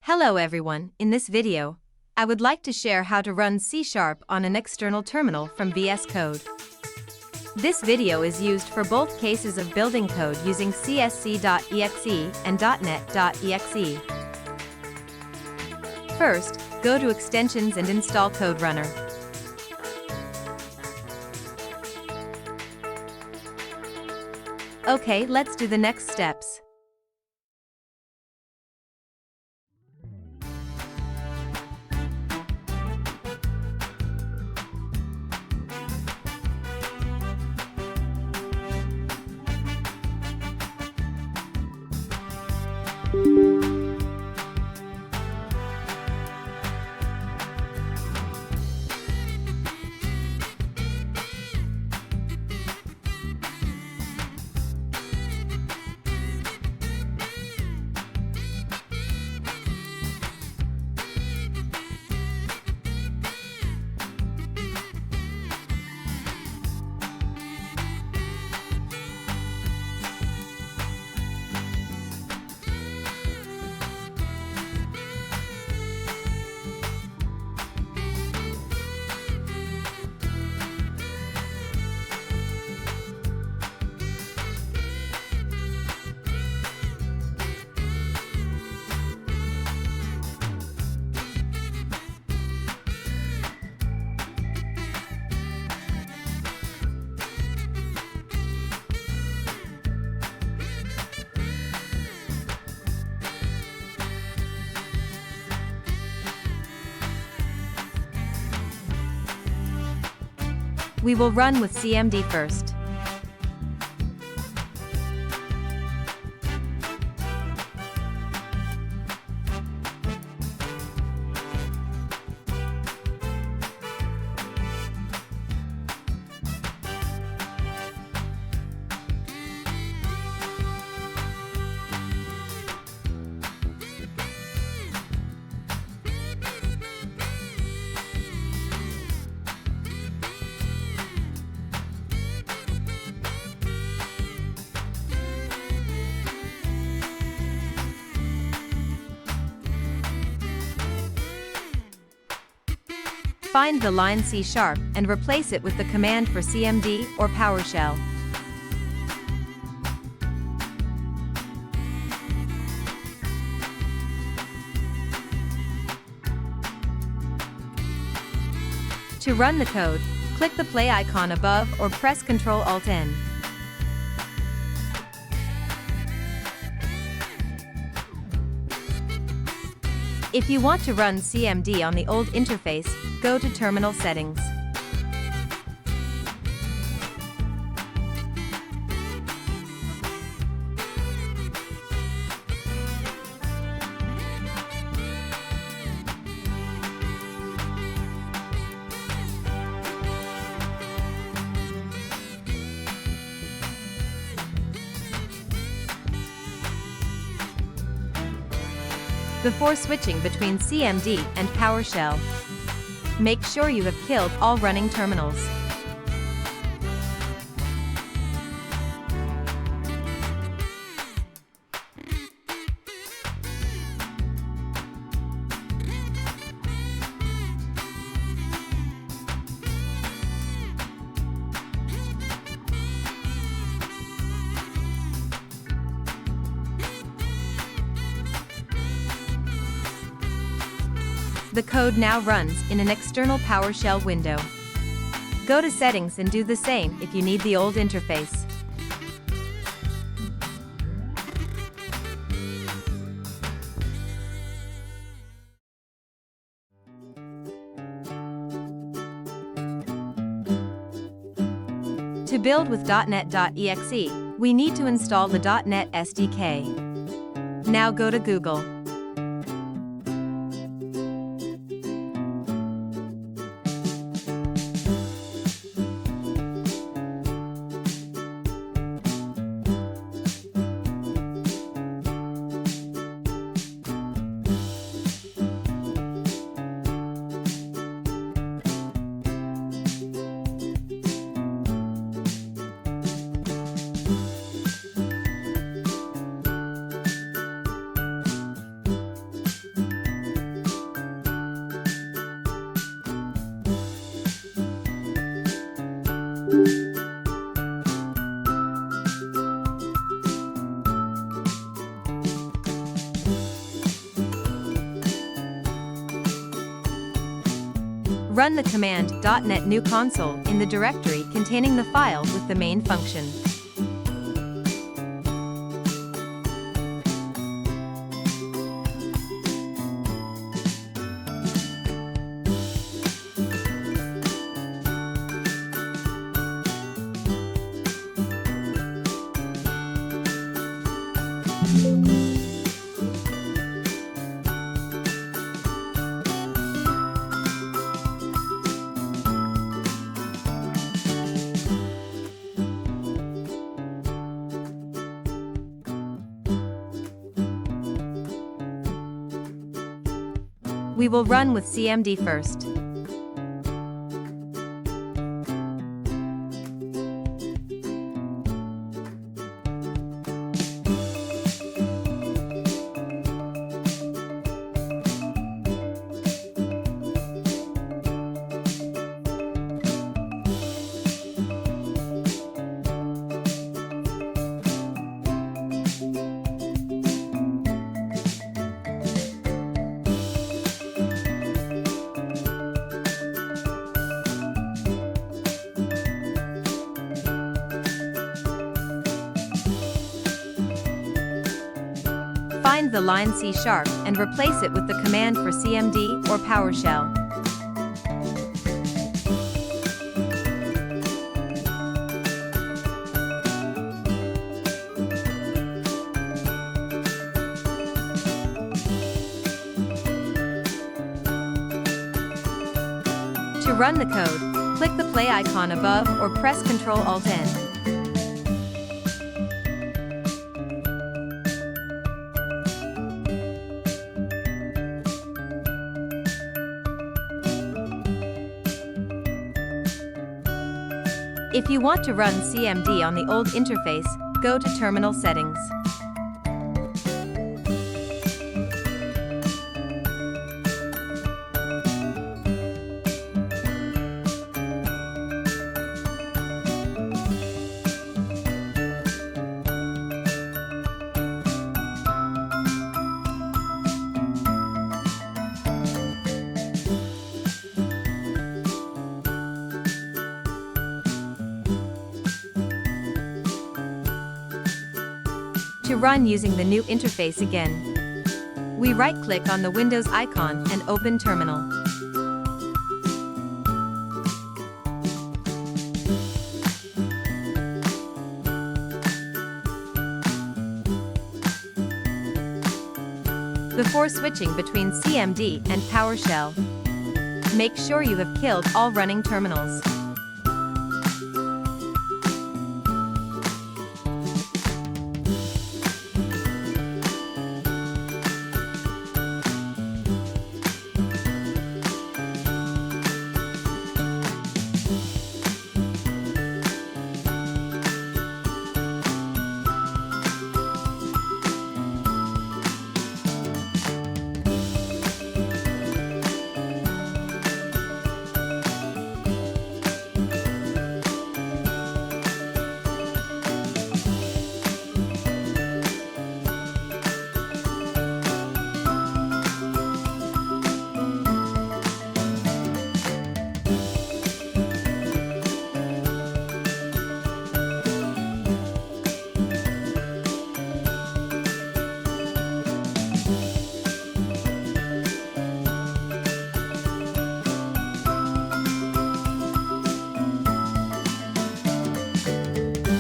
Hello everyone, in this video, I would like to share how to run C# on an external terminal from VS Code. This video is used for both cases of building code using csc.exe and dotnet.exe. First, go to Extensions and install Code Runner. Okay, let's do the next steps. We will run with CMD first. Find the line C# and replace it with the command for CMD or PowerShell. To run the code, click the play icon above or press Ctrl-Alt-N. If you want to run CMD on the old interface, go to Terminal Settings. Before switching between CMD and PowerShell, make sure you have killed all running terminals. The code now runs in an external PowerShell window. Go to Settings and do the same if you need the old interface. To build with dotnet.exe, we need to install the .NET SDK. Now go to Google. Run the command .NET new console in the directory containing the file with the main function. We will run with CMD first. Find the line C# and replace it with the command for CMD or PowerShell. To run the code, click the play icon above or press Ctrl-Alt-N. If you want to run CMD on the old interface, go to Terminal Settings. To run using the new interface again, we right-click on the Windows icon and open Terminal. Before switching between CMD and PowerShell, make sure you have killed all running terminals.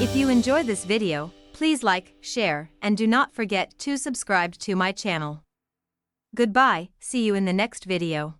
If you enjoyed this video, please like, share, and do not forget to subscribe to my channel. Goodbye, see you in the next video.